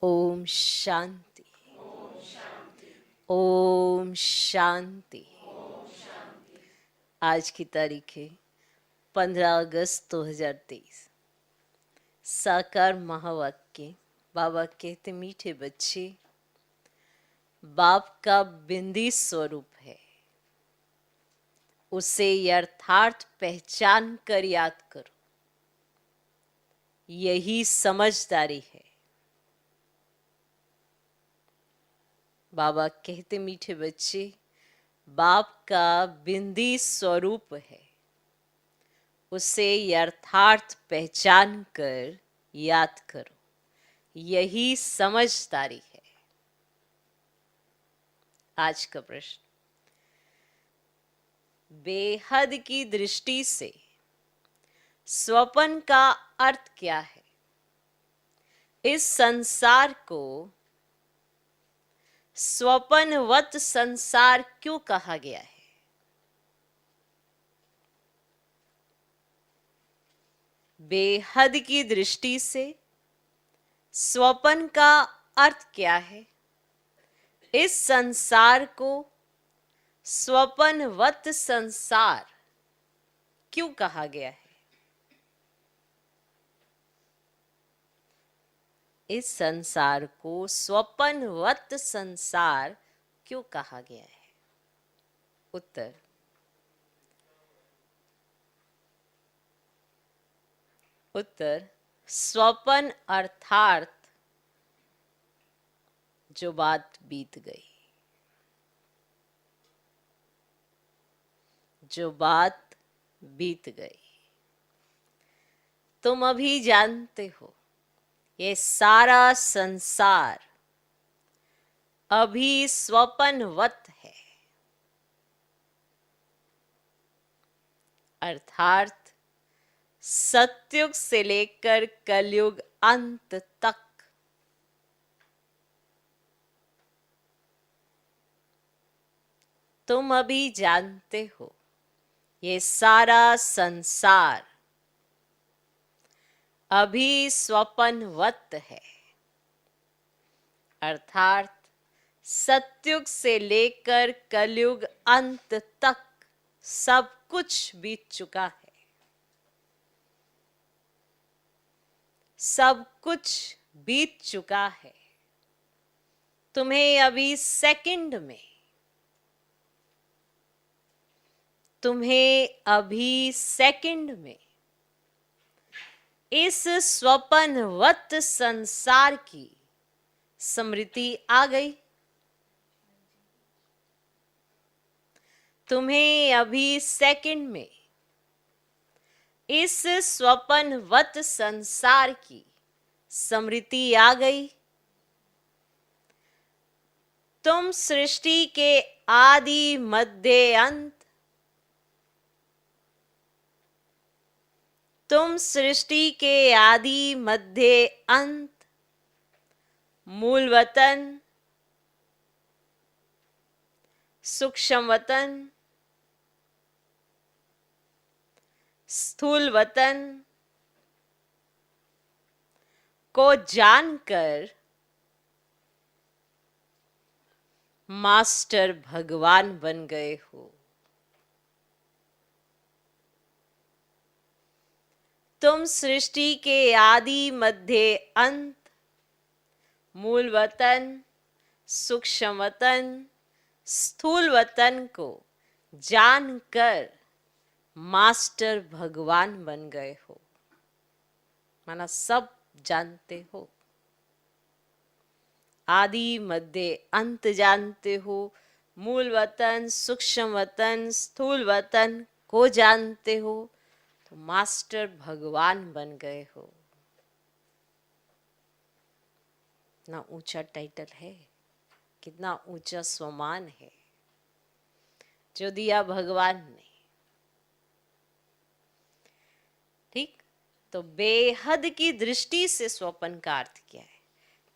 ओम शांति। ओम शांति। आज की तारीख है 15 अगस्त 2023। साकार महावाक्य। बाबा कहते मीठे बच्चे, बाप का बिंदी स्वरूप है, उसे यथार्थ पहचान कर याद करो, यही समझदारी है। बाबा कहते मीठे बच्चे, बाप का बिंदी स्वरूप है, उसे यथार्थ पहचान कर याद करो, यही समझदारी है। आज का प्रश्न, बेहद की दृष्टि से स्वप्न का अर्थ क्या है? इस संसार को स्वप्नवत संसार क्यों कहा गया है? बेहद की दृष्टि से स्वप्न का अर्थ क्या है? इस संसार को स्वप्नवत संसार क्यों कहा गया है? इस संसार को स्वप्नवत संसार क्यों कहा गया है? उत्तर, स्वप्न अर्थात जो बात बीत गई, जो बात बीत गई। तुम अभी जानते हो ये सारा संसार अभी स्वप्नवत है, अर्थात सतयुग से लेकर कलयुग अंत तक तुम अभी जानते हो ये सारा संसार अभी स्वप्नवत है, अर्थात सतयुग से लेकर कलयुग अंत तक सब कुछ बीत चुका है, सब कुछ बीत चुका है। तुम्हें अभी सेकंड में, तुम्हें अभी सेकंड में इस स्वप्नवत संसार की स्मृति आ गई। तुम्हें अभी सेकंड में इस स्वप्नवत संसार की स्मृति आ गई। तुम सृष्टि के आदि मध्य अंत, तुम सृष्टि के आदि मध्य अंत, मूल वतन, सूक्ष्म वतन, स्थूल वतन को जानकर मास्टर भगवान बन गए हो। तुम सृष्टि के आदि मध्य अंत, मूल वतन, सूक्ष्म वतन, स्थूल वतन को जानकर मास्टर भगवान बन गए हो। माना सब जानते हो, आदि मध्य अंत जानते हो, मूल वतन, सूक्ष्म वतन, स्थूल वतन को जानते हो, तो मास्टर भगवान बन गए हो। कितना ऊंचा टाइटल है, कितना ऊंचा सम्मान है जो दिया भगवान ने। ठीक, तो बेहद की दृष्टि से स्वप्न का अर्थ क्या है?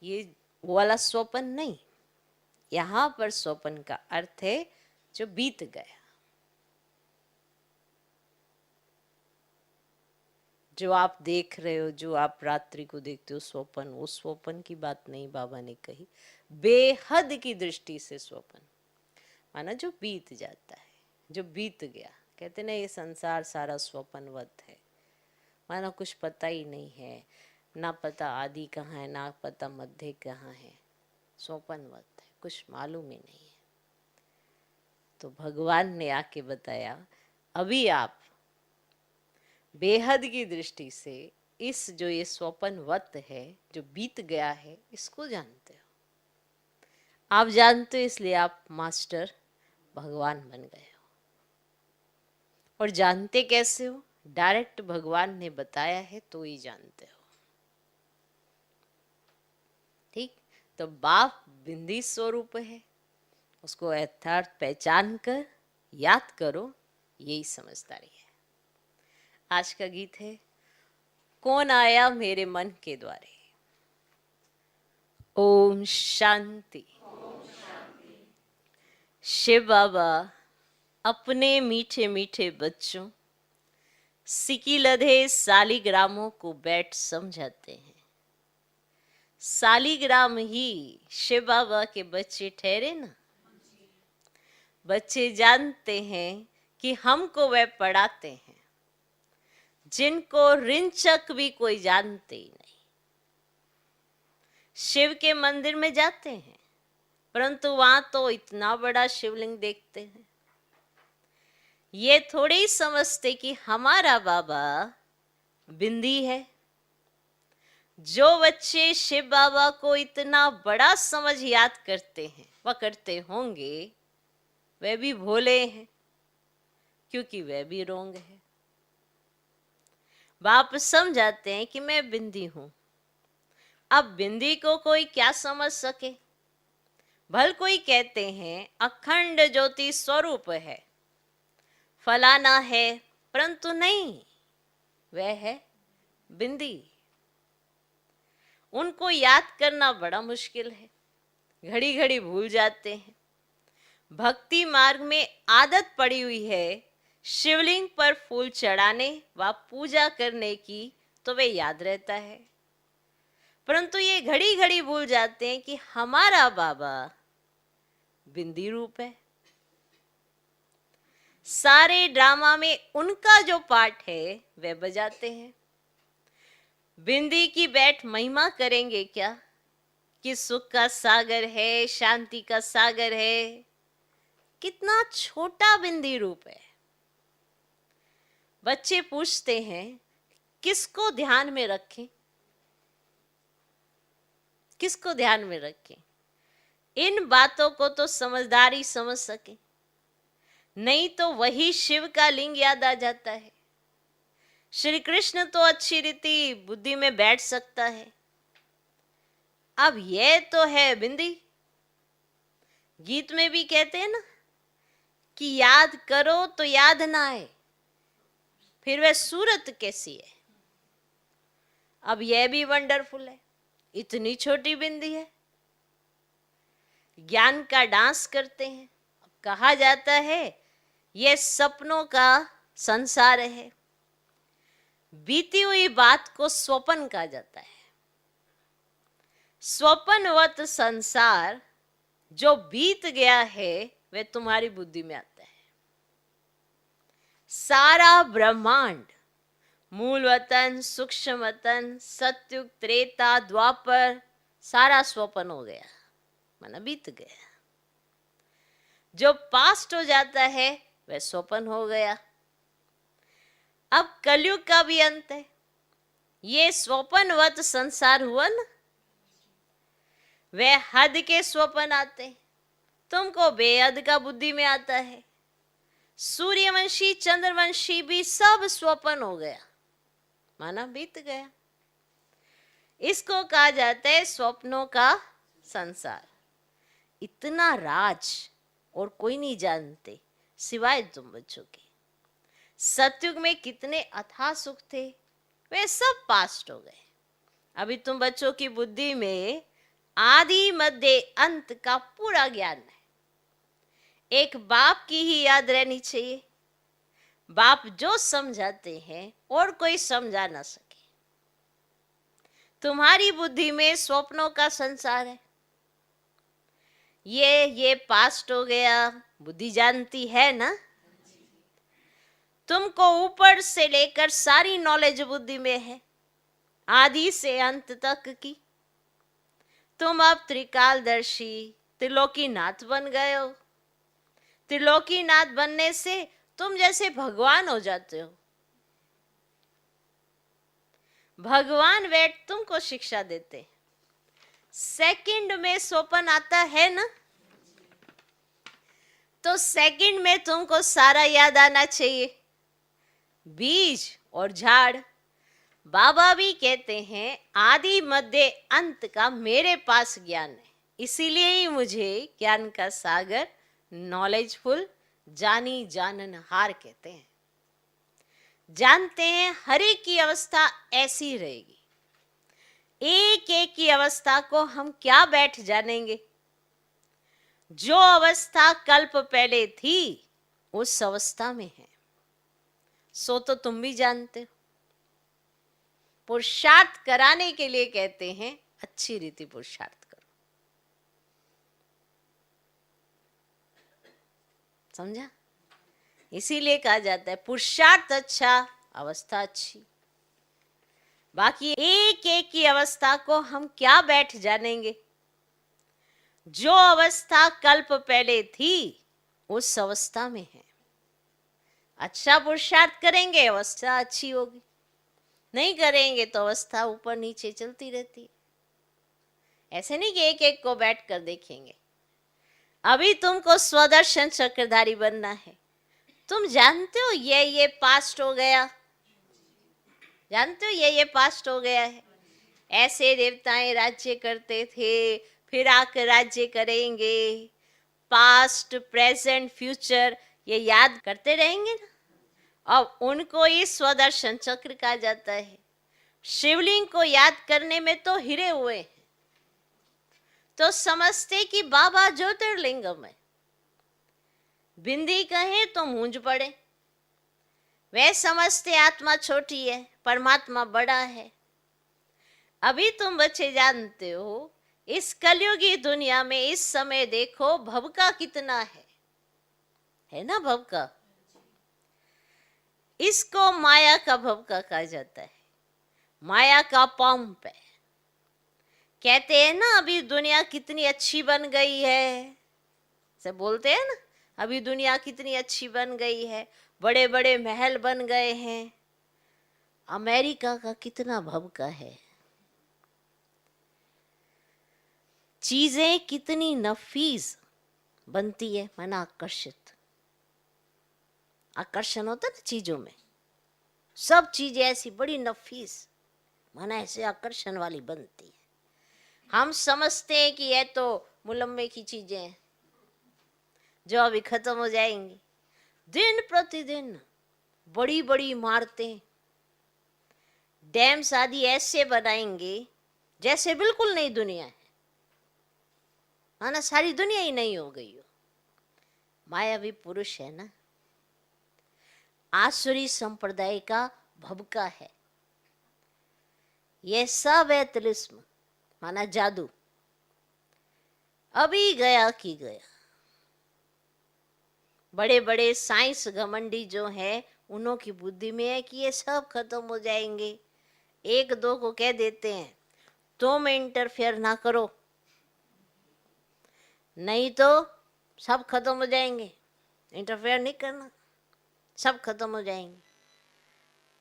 ये वो वाला स्वप्न नहीं, यहां पर स्वप्न का अर्थ है जो बीत गया, जो आप देख रहे हो, जो आप रात्रि को देखते हो स्वप्न, वो स्वप्न की बात नहीं बाबा ने कही। बेहद की दृष्टि से स्वप्न माना जो बीत जाता है, जो बीत गया। कहते ना ये संसार सारा स्वप्नवत है, माना कुछ पता ही नहीं है, ना पता आदि कहाँ है, ना पता मध्य कहाँ है, स्वप्नवत है, कुछ मालूम ही नहीं है। तो भगवान ने आके बताया अभी आप बेहद की दृष्टि से इस जो ये स्वप्नवत है, जो बीत गया है, इसको जानते हो। आप जानते हो इसलिए आप मास्टर भगवान बन गए हो। और जानते कैसे हो? डायरेक्ट भगवान ने बताया है तो ही जानते हो। ठीक, तो बाप बिंदी स्वरूप है, उसको यथार्थ पहचान कर याद करो, यही समझदारी है। आज का गीत है कौन आया मेरे मन के द्वारे। ओम शांति। शिव बाबा अपने मीठे मीठे बच्चों सिकी लधे सालिग्रामों को बैठ समझाते हैं। सालिग्राम ही शिव बाबा के बच्चे ठहरे ना। बच्चे जानते हैं कि हमको वह पढ़ाते हैं जिनको रिंचक भी कोई जानते ही नहीं। शिव के मंदिर में जाते हैं परंतु वहां तो इतना बड़ा शिवलिंग देखते हैं, ये थोड़े ही समझते कि हमारा बाबा बिंदी है। जो बच्चे शिव बाबा को इतना बड़ा समझ याद करते हैं, वह करते होंगे, वे भी भोले हैं क्योंकि वे भी रोंग है। बाप समझाते हैं कि मैं बिंदी हूं। अब बिंदी को कोई क्या समझ सके? भल कोई कहते हैं अखंड ज्योति स्वरूप है, फलाना है, परंतु नहीं, वह है बिंदी। उनको याद करना बड़ा मुश्किल है, घड़ी घड़ी भूल जाते हैं। भक्ति मार्ग में आदत पड़ी हुई है शिवलिंग पर फूल चढ़ाने व पूजा करने की, तो वे याद रहता है, परंतु ये घड़ी घड़ी भूल जाते हैं कि हमारा बाबा बिंदी रूप है। सारे ड्रामा में उनका जो पार्ट है वे बजाते हैं। बिंदी की बैठ महिमा करेंगे क्या कि सुख का सागर है, शांति का सागर है। कितना छोटा बिंदी रूप है। बच्चे पूछते हैं किसको ध्यान में रखें, किसको ध्यान में रखें? इन बातों को तो समझदार ही समझ सके, नहीं तो वही शिव का लिंग याद आ जाता है। श्री कृष्ण तो अच्छी रीति बुद्धि में बैठ सकता है, अब यह तो है बिंदी। गीत में भी कहते हैं ना कि याद करो तो याद ना आए, फिर वह सूरत कैसी है। अब यह भी वंडरफुल है, इतनी छोटी बिंदी है, ज्ञान का डांस करते हैं। कहा जाता है यह सपनों का संसार है, बीती हुई बात को स्वप्न कहा जाता है। स्वप्नवत संसार जो बीत गया है वह तुम्हारी बुद्धि में आता है। सारा ब्रह्मांड, मूल वतन, सूक्ष्म वतन, सतयुग, त्रेता, द्वापर, सारा स्वप्न हो गया, माना बीत गया। जो पास्ट हो जाता है वह स्वप्न हो गया। अब कलयुग का भी अंत है। ये स्वप्नवत संसार हुआ ना, वह हद के स्वप्न आते, तुमको बेहद का बुद्धि में आता है। सूर्यवंशी, चंद्रवंशी भी सब स्वप्न हो गया, माना बीत गया। इसको कहा जाता है स्वप्नों का संसार। इतना राज और कोई नहीं जानते सिवाय तुम बच्चों के। सतयुग में कितने अथाह सुख थे, वे सब पास्ट हो गए। अभी तुम बच्चों की बुद्धि में आदि मध्य अंत का पूरा ज्ञान है। एक बाप की ही याद रहनी चाहिए। बाप जो समझाते हैं और कोई समझा ना सके। तुम्हारी बुद्धि में स्वप्नों का संसार है, ये पास्ट हो गया, बुद्धि जानती है ना। तुमको ऊपर से लेकर सारी नॉलेज बुद्धि में है, आदि से अंत तक की। तुम अब त्रिकालदर्शी त्रिलोकीनाथ बन गए हो। त्रिलोकीनाथ बनने से तुम जैसे भगवान हो जाते हो। भगवान बैठ तुमको शिक्षा देते। सेकंड में स्वप्न आता है ना, तो सेकंड में तुमको सारा याद आना चाहिए, बीज और झाड़। बाबा भी कहते हैं आदि मध्य अंत का मेरे पास ज्ञान है, इसीलिए ही मुझे ज्ञान का सागर नॉलेजफुल जानी जाननहार कहते हैं। जानते हैं हर एक की अवस्था ऐसी रहेगी, एक एक की अवस्था को हम क्या बैठ जानेंगे। जो अवस्था कल्प पहले थी उस अवस्था में है, सो तो तुम भी जानते हो। पुरुषार्थ कराने के लिए कहते हैं अच्छी रीति पुरुषार्थ करो। समझा? इसीलिए कहा जाता है पुरुषार्थ अच्छा, अवस्था अच्छी। बाकी एक एक की अवस्था को हम क्या बैठ जानेंगे। जो अवस्था कल्प पहले थी उस अवस्था में है। अच्छा पुरुषार्थ करेंगे अवस्था अच्छी होगी, नहीं करेंगे तो अवस्था ऊपर नीचे चलती रहती है। ऐसे नहीं कि एक एक को बैठ कर देखेंगे। अभी तुमको स्वदर्शन चक्रधारी बनना है। तुम जानते हो ये पास्ट हो गया, जानते हो ये पास्ट हो गया है। ऐसे देवताएं राज्य करते थे, फिर आकर राज्य करेंगे। पास्ट प्रेजेंट फ्यूचर ये याद करते रहेंगे ना। अब उनको ही स्वदर्शन चक्र कहा जाता है। शिवलिंग को याद करने में तो हिरे हुए हैं, तो समझते कि बाबा ज्योतिर्लिंगम है। बिंदी कहे तो मूंज पड़े। वे समझते आत्मा छोटी है, परमात्मा बड़ा है। अभी तुम बच्चे जानते हो इस कलयुगी दुनिया में इस समय देखो भव का कितना है ना भव का। इसको माया का भव का कहा जाता है, माया का पंप है। कहते हैं ना अभी दुनिया कितनी अच्छी बन गई है, सब बोलते हैं ना अभी दुनिया कितनी अच्छी बन गई है, बड़े बड़े महल बन गए हैं। अमेरिका का कितना भव का है, चीजें कितनी नफीस बनती है, माना आकर्षित। आकर्षण होता है ना चीजों में, सब चीजें ऐसी बड़ी नफीस माना ऐसे आकर्षण वाली बनती है। हम समझते हैं कि ये तो मुलम्मे की चीजें हैं जो अभी खत्म हो जाएंगी। दिन प्रतिदिन बड़ी बड़ी इमारतें, डैम्स आदि ऐसे बनाएंगे जैसे बिल्कुल नई दुनिया है, माना सारी दुनिया ही नहीं हो गई हो। मायावी पुरुष है ना, आसुरी संप्रदाय का भबका है। यह सब है तिलिस्म, माना जादू, अभी गया कि गया। बड़े बड़े साइंस घमंडी जो है उन्हों की बुद्धि में है कि ये सब खत्म हो जाएंगे। एक दो को कह देते हैं तुम इंटरफेयर ना करो, नहीं तो सब खत्म हो जाएंगे। इंटरफेयर नहीं करना, सब खत्म हो जाएंगे।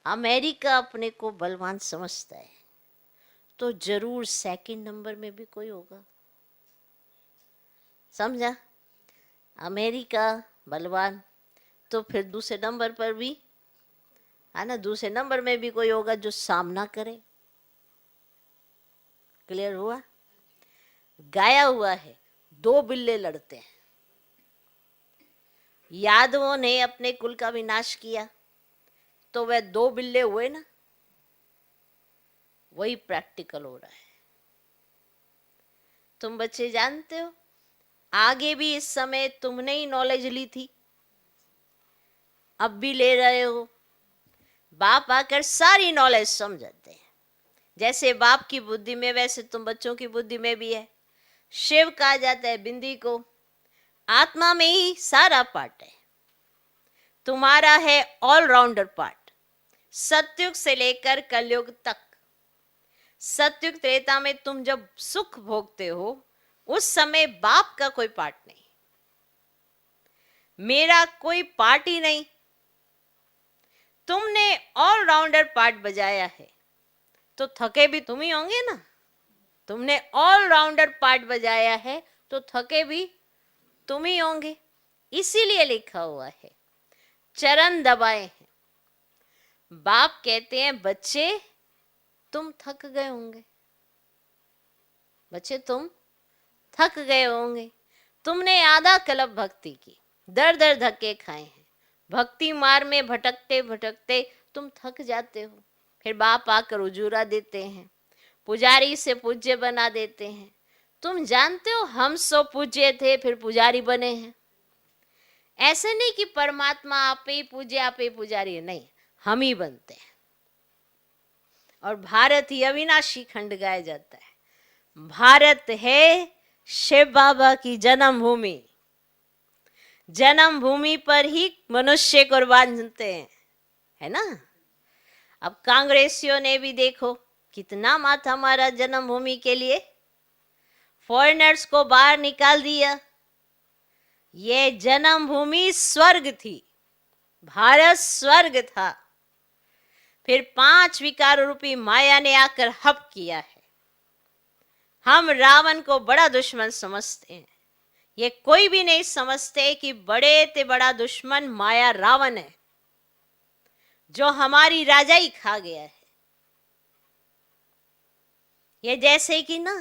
अमेरिका अपने को बलवान समझता है तो जरूर सेकंड नंबर में भी कोई होगा। समझा? अमेरिका बलवान तो फिर दूसरे नंबर पर भी है ना, दूसरे नंबर में भी कोई होगा जो सामना करे। क्लियर हुआ? गाया हुआ है दो बिल्ले लड़ते हैं। यादवों ने अपने कुल का विनाश किया तो वह दो बिल्ले हुए ना, वही प्रैक्टिकल हो रहा है। तुम बच्चे जानते हो आगे भी इस समय तुमने ही नॉलेज ली थी, अब भी ले रहे हो। बाप आकर सारी नॉलेज समझाते हैं। जैसे बाप की बुद्धि में वैसे तुम बच्चों की बुद्धि में भी है। शिव कहा जाता है बिंदी को। आत्मा में ही सारा पार्ट है, तुम्हारा है ऑलराउंडर पार्ट, सतयुग से लेकर कलयुग तक। सतयुग त्रेता में तुम जब सुख भोगते हो उस समय बाप का कोई पार्ट नहीं, मेरा कोई पार्ट ही नहीं। तुमने ऑलराउंडर पार्ट बजाया है तो थके भी तुम ही होंगे ना। तुमने ऑलराउंडर पार्ट बजाया है तो थके भी तुम ही होंगे। इसीलिए लिखा हुआ है चरण दबाए हैं। बाप कहते हैं बच्चे तुम थक गए होंगे, बच्चे तुम थक गए होंगे। तुमने आधा कल्प भक्ति की, दर दर धक्के खाए हैं, भक्ति मार्ग में भटकते भटकते तुम थक जाते हो। फिर बाप आकर उजूरा देते हैं, पुजारी से पूज्य बना देते हैं। तुम जानते हो हम सो पूज्य थे फिर पुजारी बने हैं। ऐसे नहीं कि परमात्मा आप ही पूज्य आप ही पुजारी है, नहीं, हम ही बनते हैं। और भारत ही अविनाशी खंड गाया जाता है। भारत है शिव बाबा की जन्मभूमि। जन्मभूमि पर ही मनुष्य कुर्बान बनते हैं, है ना। अब कांग्रेसियों ने भी देखो कितना माथा मारा जन्मभूमि के लिए, फॉरेनर्स को बाहर निकाल दिया। ये जन्मभूमि स्वर्ग थी, भारत स्वर्ग था। फिर 5 विकार रूपी माया ने आकर हप किया है। हम रावण को बड़ा दुश्मन समझते हैं, ये कोई भी नहीं समझते कि बड़े ते बड़ा दुश्मन माया रावण है जो हमारी राजाई खा गया है। ये जैसे कि ना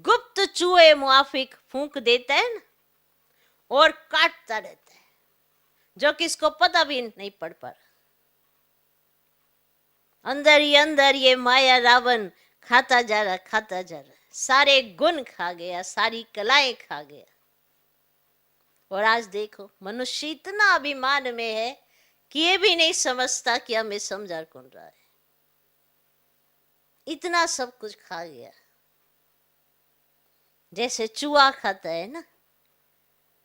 गुप्त चूहे मुआफिक फूंक देता है ना और काटता रहता है, जो किसको पता भी नहीं पड़ पा रहा। अंदर ही अंदर ये माया रावण खाता जा रहा, खाता जा रहा, सारे गुण खा गया, सारी कलाएं खा गया। और आज देखो मनुष्य इतना अभिमान में है कि ये भी नहीं समझता कि हमें समझा कौन रहा है। इतना सब कुछ खा गया, जैसे चूहा खाता है ना,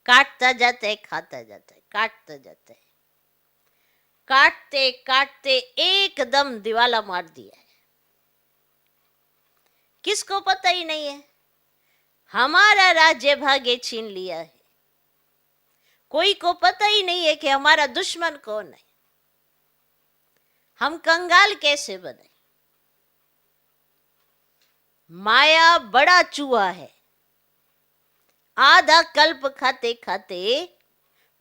काटता जाता है, खाता जाता है, काटता जाता है, काटते काटते एकदम दिवाला मार दिया है। किसको पता ही नहीं है, हमारा राज्य भाग्य छीन लिया है। कोई को पता ही नहीं है कि हमारा दुश्मन कौन है, हम कंगाल कैसे बने। माया बड़ा चूहा है, आधा कल्प खाते खाते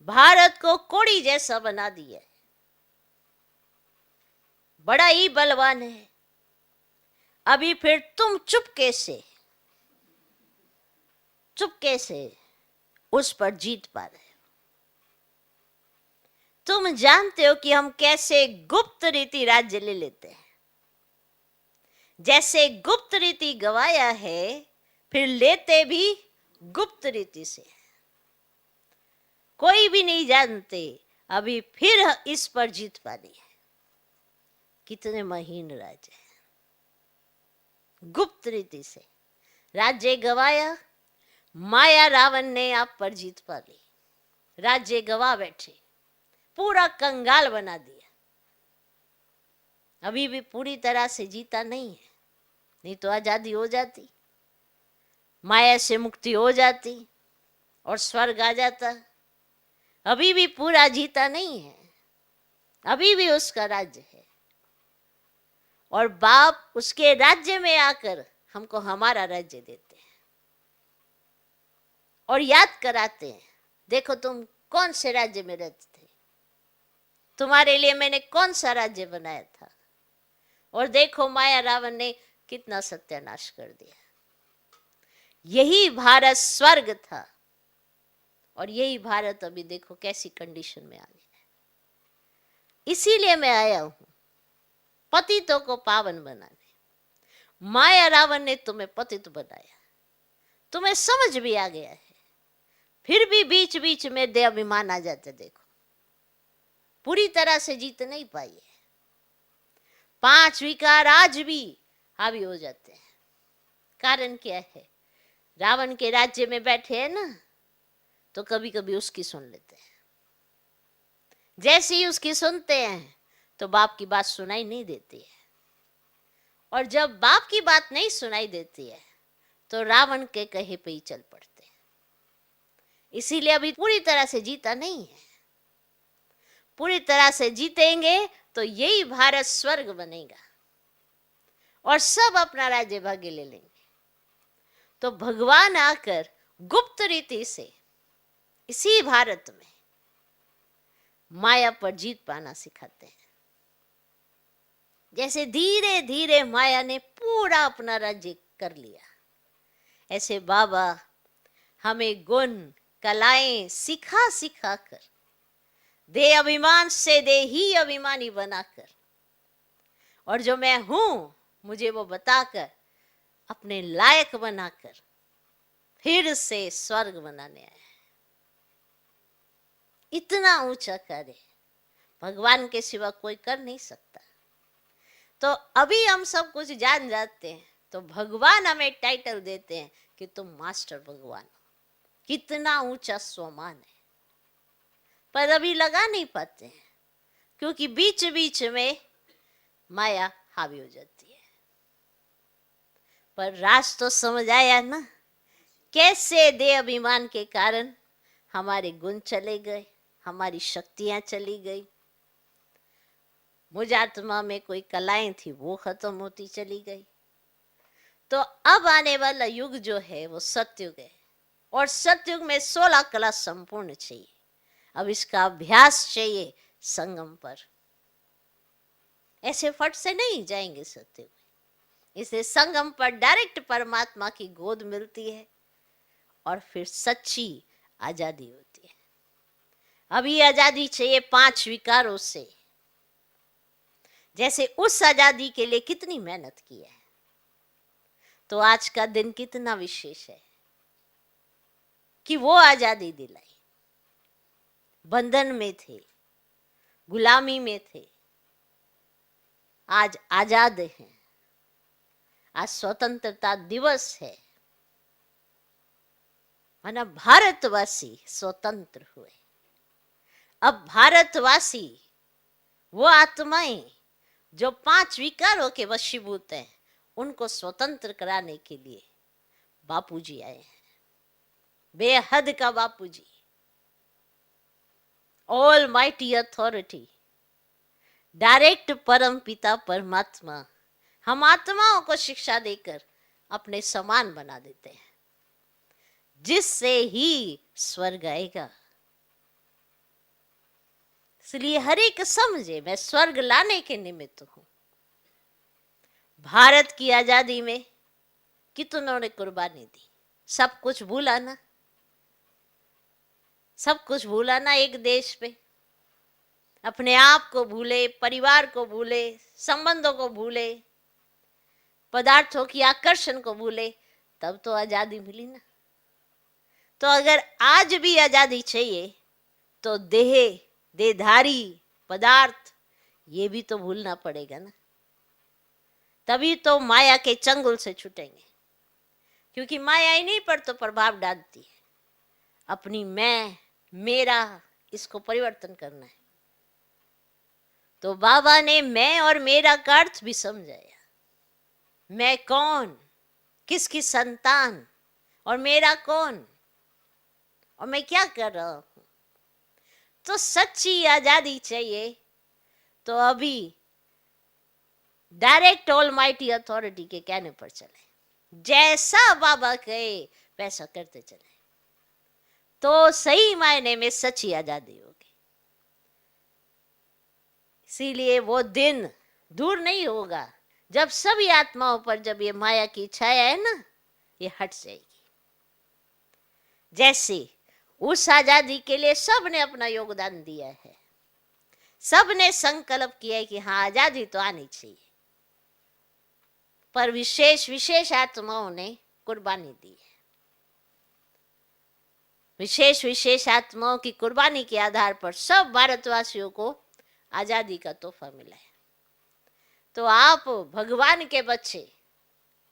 भारत को कोड़ी जैसा बना दिया है। बड़ा ही बलवान है। अभी फिर तुम चुपके से उस पर जीत पा रहे हो। तुम जानते हो कि हम कैसे गुप्त रीति राज्य ले लेते हैं। जैसे गुप्त रीति गवाया है फिर लेते भी गुप्त रीति से। कोई भी नहीं जानते, अभी फिर इस पर जीत पानी है। कितने महीन राज्य है। गुप्त रीति से राज्य गवाया, माया रावण ने आप पर जीत पा ली, राज्य गवा बैठे, पूरा कंगाल बना दिया। अभी भी पूरी तरह से जीता नहीं है, नहीं तो आजादी हो जाती, माया से मुक्ति हो जाती और स्वर्ग आ जाता। अभी भी पूरा जीता नहीं है, अभी भी उसका राज्य है। और बाप उसके राज्य में आकर हमको हमारा राज्य देते हैं और याद कराते हैं, देखो तुम कौन से राज्य में रहते थे, तुम्हारे लिए मैंने कौन सा राज्य बनाया था। और देखो माया रावण ने कितना सत्यानाश कर दिया। यही भारत स्वर्ग था और यही भारत अभी देखो कैसी कंडीशन में आ गया है। इसीलिए मैं आया हूं पतितों को पावन बनाने। माया रावण ने तुम्हें पतित बनाया, तुम्हें समझ भी आ गया है, फिर भी बीच बीच में देहाभिमान आ जाते। देखो पूरी तरह से जीत नहीं पाई है। 5 विकार आज भी हावी हो जाते हैं। कारण क्या है? रावण के राज्य में बैठे हैं ना, तो कभी कभी उसकी सुन लेते हैं। जैसे ही उसकी सुनते हैं तो बाप की बात सुनाई नहीं देती है, और जब बाप की बात नहीं सुनाई देती है तो रावण के कहे पे ही चल पड़ते हैं। इसीलिए अभी पूरी तरह से जीता नहीं है। पूरी तरह से जीतेंगे तो यही भारत स्वर्ग बनेगा और सब अपना राज्य भाग्य ले लेंगे। तो भगवान आकर गुप्त रीति से इसी भारत में माया पर जीत पाना सिखाते हैं। जैसे धीरे धीरे माया ने पूरा अपना राज्य कर लिया, ऐसे बाबा हमें गुण कलाएं सिखा सिखा कर, दे अभिमान से दे ही अभिमानी बनाकर, और जो मैं हूं मुझे वो बताकर, अपने लायक बनाकर फिर से स्वर्ग बनाने आया है। इतना ऊंचा कार्य भगवान के सिवा कोई कर नहीं सकता। तो अभी हम सब कुछ जान जाते हैं तो भगवान हमें टाइटल देते हैं कि तुम मास्टर भगवान हो। कितना ऊंचा स्वमान है, पर अभी लगा नहीं पाते हैं क्योंकि बीच बीच में माया हावी हो जाती है। पर राज तो समझ आया ना, कैसे दे अभिमान के कारण हमारे गुण चले गए, हमारी शक्तियां चली गई, मुझ आत्मा में कोई कलाएं थी वो खत्म होती चली गई। तो अब आने वाला युग जो है वो सतयुग है, और सतयुग में 16 कला संपूर्ण चाहिए। अब इसका अभ्यास चाहिए संगम पर, ऐसे फट से नहीं जाएंगे सतयुग में। इसे संगम पर डायरेक्ट परमात्मा की गोद मिलती है और फिर सच्ची आजादी होती है। अभी आजादी चाहिए 5 विकारों से। जैसे उस आजादी के लिए कितनी मेहनत की है, तो आज का दिन कितना विशेष है कि वो आजादी दिलाई। बंधन में थे, गुलामी में थे, आज आजाद हैं। आज स्वतंत्रता दिवस है, माना भारतवासी स्वतंत्र हुए। अब भारतवासी वो आत्माएं जो 5 विकारों के वशीभूत हैं, उनको स्वतंत्र कराने के लिए बापूजी आए हैं। बेहद का बापूजी, ऑल माइटी अथॉरिटी, डायरेक्ट परम पिता परमात्मा हम आत्माओं को शिक्षा देकर अपने समान बना देते हैं, जिससे ही स्वर्ग आएगा। इसलिए हर एक समझे मैं स्वर्ग लाने के निमित्त हूं। भारत की आजादी में कितनों ने कुर्बानी दी, सब कुछ भूला ना, सब कुछ भूला ना एक देश पे। अपने आप को भूले, परिवार को भूले, संबंधों को भूले, पदार्थों की आकर्षण को भूले, तब तो आजादी मिली ना। तो अगर आज भी आजादी चाहिए तो देहधारी पदार्थ ये भी तो भूलना पड़ेगा ना, तभी तो माया के चंगुल से छूटेंगे। क्योंकि माया इन्हीं पर तो प्रभाव डालती है। अपनी मैं मेरा इसको परिवर्तन करना है। तो बाबा ने मैं और मेरा का अर्थ भी समझाया। मैं कौन, किसकी संतान, और मेरा कौन, और मैं क्या कर रहा हूं। तो सच्ची आजादी चाहिए तो अभी डायरेक्ट ऑलमाइटी अथॉरिटी के कहने पर चले, जैसा बाबा कहे वैसा करते चले, तो सही मायने में सच्ची आजादी होगी। इसीलिए वो दिन दूर नहीं होगा जब सभी आत्माओं पर जब ये माया की छाया है ना, ये हट जाएगी। जैसे उस आजादी के लिए सबने अपना योगदान दिया है, सबने संकल्प किया है कि हाँ आजादी तो आनी चाहिए, पर विशेष विशेष आत्माओं ने कुर्बानी दी है। विशेष विशेष आत्माओं की कुर्बानी के आधार पर सब भारतवासियों को आजादी का तोहफा मिला है। तो आप भगवान के बच्चे,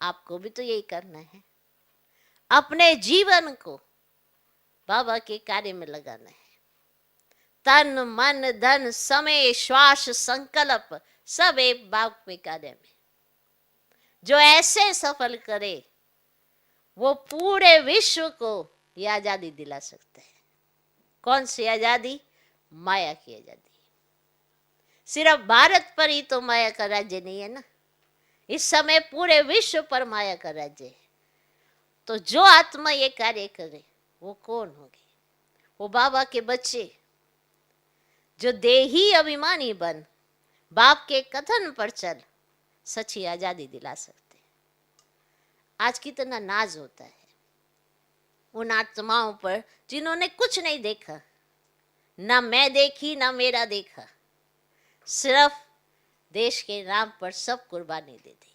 आपको भी तो यही करना है, अपने जीवन को बाबा के कार्य में लगाना है। तन मन धन समय श्वास संकल्प सब एक बाप के कार्य में। जो ऐसे सफल करे वो पूरे विश्व को ये आजादी दिला सकता है। कौन सी आजादी? माया की आजादी। सिर्फ भारत पर ही तो माया का राज्य नहीं है ना, इस समय पूरे विश्व पर माया का राज्य है। तो जो आत्मा ये कार्य करे वो कौन होगी? वो बाबा के बच्चे जो देही अभिमानी बन बाप के कथन पर चल सच्ची आजादी दिला सकते। आज कितना नाज होता है उन आत्माओं पर जिन्होंने कुछ नहीं देखा, ना मैं देखी ना मेरा देखा, सिर्फ देश के नाम पर सब कुर्बानी दे दी,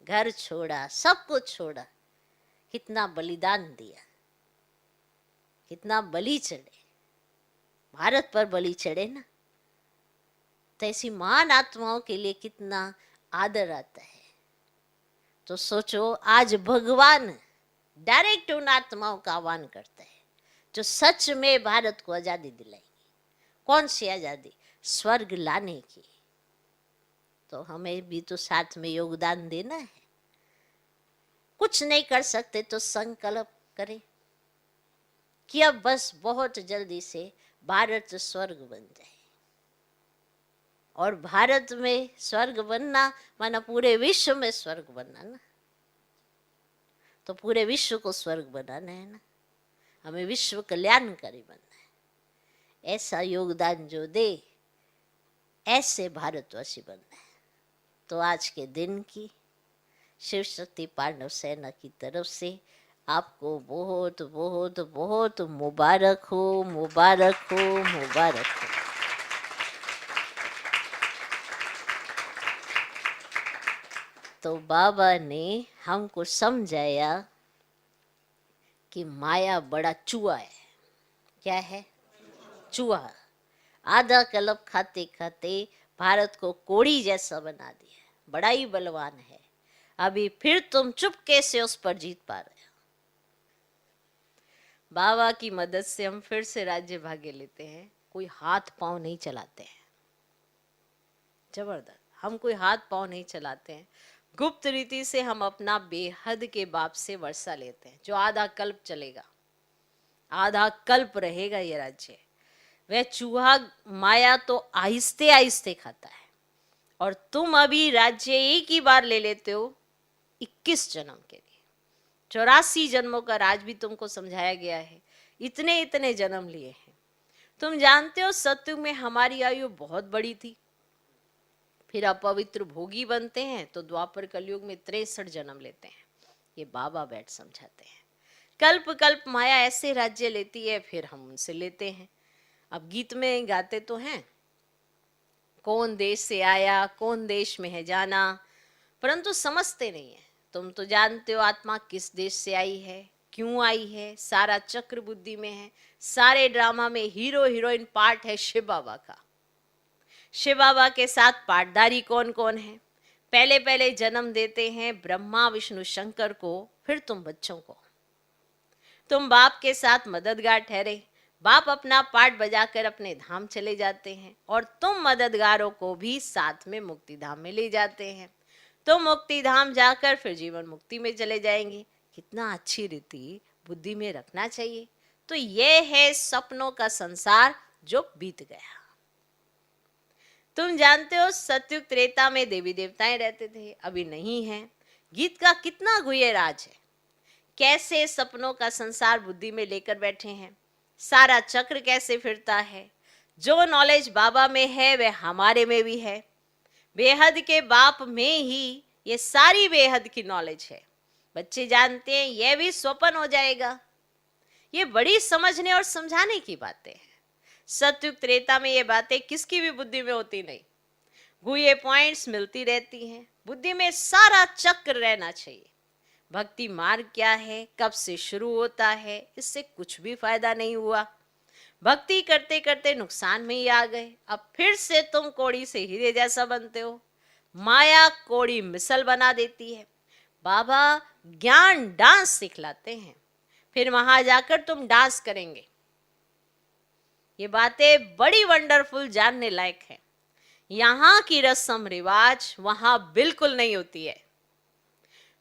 घर छोड़ा, सब कुछ छोड़ा, कितना बलिदान दिया, कितना बलि चढ़े, भारत पर बलि चढ़े ना। तो ऐसी महान आत्माओं के लिए कितना आदर आता है। तो सोचो, आज भगवान डायरेक्ट उन आत्माओं का आह्वान करता है जो सच में भारत को आजादी दिलाएंगी। कौन सी आजादी? स्वर्ग लाने की। तो हमें भी तो साथ में योगदान देना है। कुछ नहीं कर सकते तो संकल्प करें कि अब बस बहुत जल्दी से भारत स्वर्ग बन जाए। और भारत में स्वर्ग बनना माना पूरे विश्व में स्वर्ग बनना ना। तो पूरे विश्व को स्वर्ग बनाना है ना, हमें विश्व कल्याणकारी बनना है। ऐसा योगदान जो दे ऐसे भारतवासी बनना है। तो आज के दिन की शिव शक्ति पांडव सेना की तरफ से आपको बहुत बहुत बहुत मुबारक हो, मुबारक हो, मुबारक हो। तो बाबा ने हमको समझाया कि माया बड़ा चूहा है। क्या है? चूहा। आधा कल्प खाते खाते भारत को कोड़ी जैसा बना दिया, बड़ा ही बलवान है। अभी फिर तुम चुपके से उस पर जीत पा रहे हो। बाबा की मदद से हम फिर से राज्य भाग्य लेते हैं। कोई हाथ पांव नहीं चलाते हैं। जबरदस्त, हम कोई हाथ पांव नहीं चलाते हैं। गुप्त रीति से हम अपना बेहद के बाप से वर्षा लेते हैं, जो आधा कल्प चलेगा, आधा कल्प रहेगा ये राज्य। वह चूहा माया तो आहिस्ते आहिस्ते खाता है, और तुम अभी राज्य एक ही बार ले लेते हो 21 जन्म के लिए। 84 जन्मों का राज भी तुमको समझाया गया है। इतने इतने जन्म लिए हैं। तुम जानते हो सत्युग में हमारी आयु बहुत बड़ी थी, फिर अपवित्र भोगी बनते हैं तो द्वापर कलयुग में 63 जन्म लेते हैं। ये बाबा बैठ समझाते हैं। कल्प कल्प माया ऐसे राज्य लेती है, फिर हम उनसे लेते हैं। अब गीत में गाते तो हैं, कौन देश से आया कौन देश में है जाना, परंतु समझते नहीं है। तुम तो जानते हो आत्मा किस देश से आई है, क्यों आई है, सारा चक्र बुद्धि में है। सारे ड्रामा में हीरो हीरोइन पार्ट है शिव बाबा का। शिव बाबा के साथ पाटदारी कौन कौन है? पहले पहले जन्म देते हैं ब्रह्मा विष्णु शंकर को, फिर तुम बच्चों को। तुम बाप के साथ मददगार ठहरे, बाप अपना पाठ बजाकर अपने धाम चले जाते हैं, और तुम मददगारों को भी साथ में मुक्ति धाम में ले जाते हैं। तुम मुक्ति धाम जाकर फिर जीवन मुक्ति में चले जाएंगे। कितना अच्छी रीति बुद्धि में रखना चाहिए। तो यह है सपनों का संसार जो बीत गया। तुम जानते हो सतयुग त्रेता में देवी देवताएं रहते थे, अभी नहीं है। गीत का कितना गुह्य राज है। कैसे सपनों का संसार बुद्धि में लेकर बैठे हैं, सारा चक्र कैसे फिरता है। जो नॉलेज बाबा में है वह हमारे में भी है। बेहद के बाप में ही ये सारी बेहद की नॉलेज है। बच्चे जानते हैं यह भी स्वप्न हो जाएगा। ये बड़ी समझने और समझाने की बातें हैं। सतयुग त्रेता में ये बातें किसकी भी बुद्धि में होती नहीं। गुह्य पॉइंट्स मिलती रहती हैं। बुद्धि में सारा चक्र रहना चाहिए। भक्ति मार्ग क्या है, कब से शुरू होता है, इससे कुछ भी फायदा नहीं हुआ। भक्ति करते करते नुकसान में ही आ गए, अब फिर से तुम कोड़ी से हीरे जैसा बनते हो। माया कोड़ी मिसल बना देती है। बाबा ज्ञान डांस सिखलाते हैं, फिर वहां जाकर तुम डांस करेंगे। ये बातें बड़ी वंडरफुल, जानने लायक है। यहाँ की रस्म रिवाज वहां बिल्कुल नहीं होती है।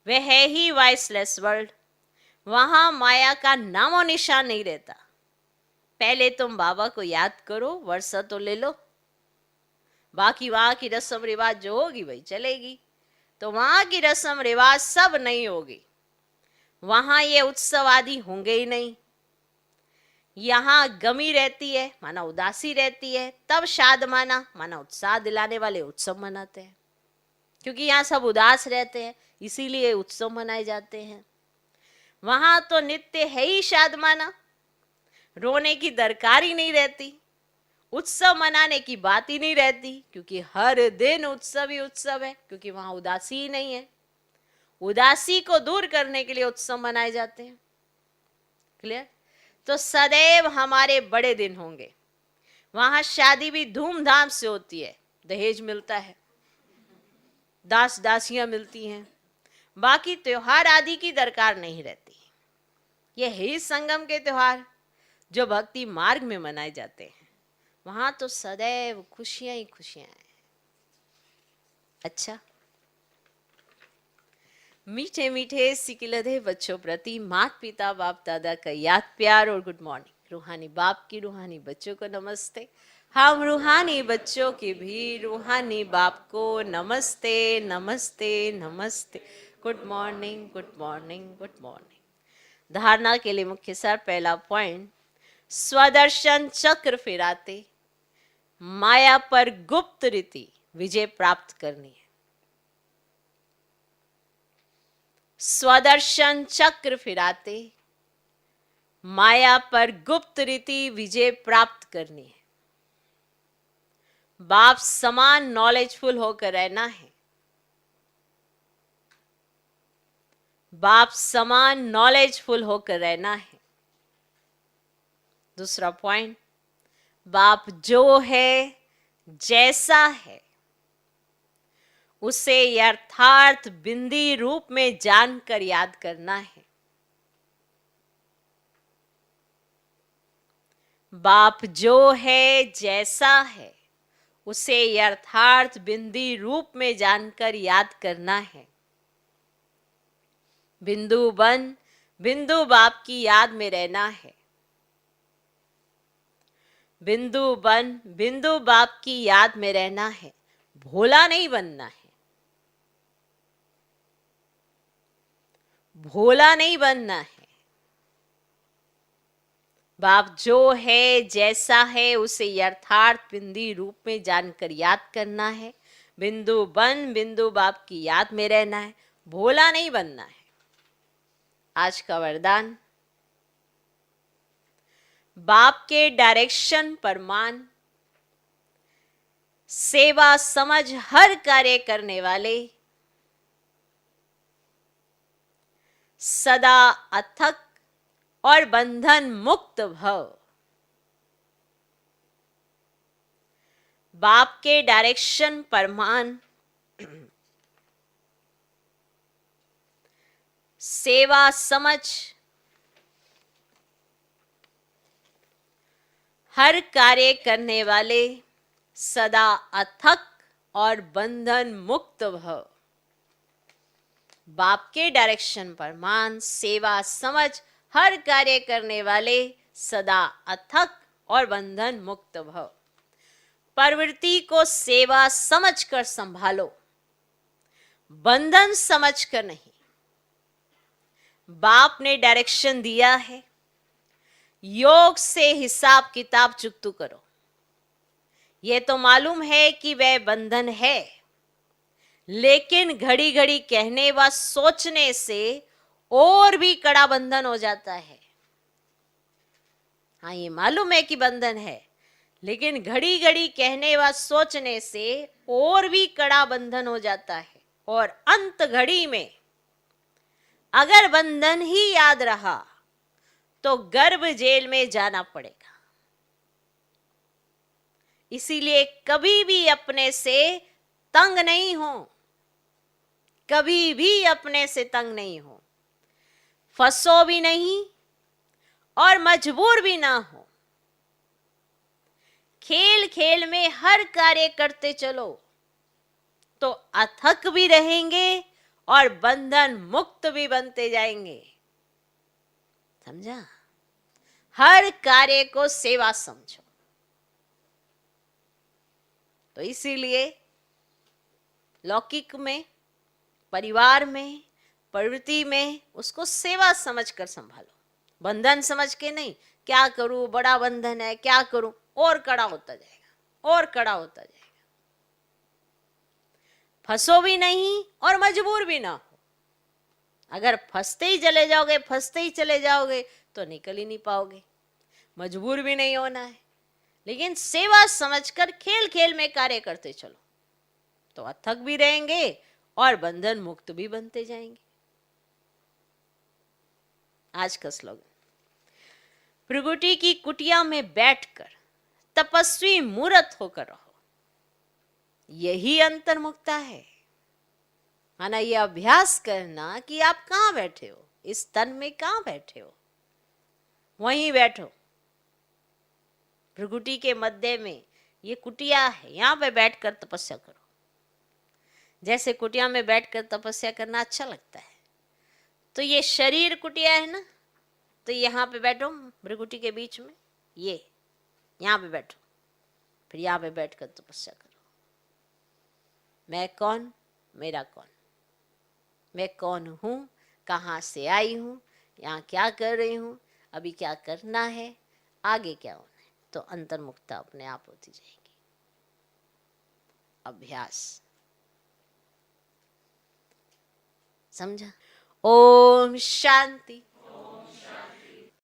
वह है ही वाइसलेस वर्ल्ड। वहां माया का नामो निशान नहीं रहता। पहले तुम बाबा को याद करो, वर्षा तो ले लो, बाकी वहां की रस्म रिवाज जो होगी वही चलेगी। तो वहां की रस्म रिवाज सब नहीं होगी। वहां ये उत्सव आदि होंगे ही नहीं। यहाँ गमी रहती है माना उदासी रहती है, तब शाद माना उत्साह दिलाने वाले उत्सव मनाते हैं। क्योंकि यहाँ सब उदास रहते हैं, इसीलिए उत्सव मनाए जाते हैं। वहां तो नित्य है ही शाद माना, रोने की दरकार ही नहीं रहती, उत्सव मनाने की बात ही नहीं रहती, क्योंकि हर दिन उत्सव ही उत्सव है, क्योंकि वहां उदासी ही नहीं है। उदासी को दूर करने के लिए उत्सव मनाए जाते हैं। क्लियर? तो सदैव हमारे बड़े दिन होंगे। वहां शादी भी धूमधाम से होती है, दहेज मिलता है, दास दासियां मिलती हैं, बाकी त्योहार आदि की दरकार नहीं रहती। ये ही संगम के त्योहार जो भक्ति मार्ग में मनाए जाते हैं। वहां तो सदैव खुशियां ही खुशियां हैं। अच्छा, मीठे मीठे सिकिलधे बच्चों प्रति माता पिता बाप दादा का याद प्यार और गुड मॉर्निंग। रूहानी बाप की रूहानी बच्चों को नमस्ते। हम रूहानी बच्चों की भी रूहानी बाप को नमस्ते नमस्ते नमस्ते। Good morning good morning good morning. धारणा के लिए मुख्य सार, पहला पॉइंट, स्वदर्शन चक्र फिराते माया पर गुप्त रीति विजय प्राप्त करनी है। स्वदर्शन चक्र फिराते माया पर गुप्त रीति विजय प्राप्त करनी है। बाप समान नॉलेजफुल होकर रहना है। बाप समान नॉलेजफुल होकर रहना है। दूसरा पॉइंट, बाप जो है जैसा है उसे यथार्थ बिंदी रूप में जानकर याद करना है। बाप जो है जैसा है उसे यथार्थ बिंदी रूप में जानकर याद करना है। बिंदु बन बिंदु बाप की याद में रहना है। बिंदु बन बिंदु बाप की याद में रहना है। भोला नहीं बनना है। भोला नहीं बनना है। बाप जो है जैसा है उसे यथार्थ बिंदी रूप में जानकर याद करना है। बिंदु बन बिंदु बाप की याद में रहना है। भोला नहीं बनना है। आज का वरदान, बाप के डायरेक्शन पर मान, सेवा समझ हर कार्य करने वाले, सदा अथक और बंधन मुक्त भव। बाप के डायरेक्शन पर मान, सेवा समझ हर कार्य करने वाले, सदा अथक और बंधन मुक्त भव। बाप के डायरेक्शन पर मान, सेवा समझ हर कार्य करने वाले, सदा अथक और बंधन मुक्त भव। प्रवृत्ति को सेवा समझकर संभालो, बंधन समझकर नहीं। बाप ने डायरेक्शन दिया है, योग से हिसाब किताब चुकतू करो। यह तो मालूम है कि वह बंधन है, लेकिन घड़ी घड़ी कहने व सोचने से और भी कड़ा बंधन हो जाता है। हाँ, ये मालूम है कि बंधन है, लेकिन घड़ी घड़ी कहने व सोचने से और भी कड़ा बंधन हो जाता है। और अंत घड़ी में अगर बंधन ही याद रहा तो गर्भ जेल में जाना पड़ेगा। इसीलिए कभी भी अपने से तंग नहीं हो, कभी भी अपने से तंग नहीं हो, फंसो भी नहीं और मजबूर भी ना हो। खेल खेल में हर कार्य करते चलो तो अथक भी रहेंगे और बंधन मुक्त भी बनते जाएंगे। समझा? हर कार्य को सेवा समझो। तो इसीलिए लौकिक में, परिवार में, प्रवृत्ति में उसको सेवा समझकर संभालो, बंधन समझ के नहीं। क्या करूं, बड़ा बंधन है, क्या करूं, और कड़ा होता जाएगा, और कड़ा होता जाएगा। फंसो भी नहीं और मजबूर भी ना हो। अगर फंसते ही चले जाओगे, फंसते ही चले जाओगे तो निकल ही नहीं पाओगे। मजबूर भी नहीं होना है, लेकिन सेवा समझकर खेल खेल में कार्य करते चलो तो अथक भी रहेंगे और बंधन मुक्त भी बनते जाएंगे। आज का स्लोगन, भृगुटी की कुटिया में बैठकर तपस्वी मूर्त होकर रहो। यही अंतर्मुक्ता है। माना ये अभ्यास करना कि आप कहां बैठे हो, इस तन में कहां बैठे हो, वहीं बैठो। भृगुटी के मध्य में ये कुटिया है, यहां पे बैठकर तपस्या करो। जैसे कुटिया में बैठकर तपस्या करना अच्छा लगता है, तो ये शरीर कुटिया है ना, तो यहाँ पे बैठो भृगुटी के बीच में, ये यहाँ पे बैठो, फिर यहाँ पे बैठकर तपस्या करो। मैं कौन, मेरा कौन, मैं कौन हूँ, कहाँ से आई हूँ, यहाँ क्या कर रही हूँ, अभी क्या करना है, आगे क्या होना है, तो अंतर्मुक्ता अपने आप होती जाएगी। अभ्यास। समझा? ओम शांति।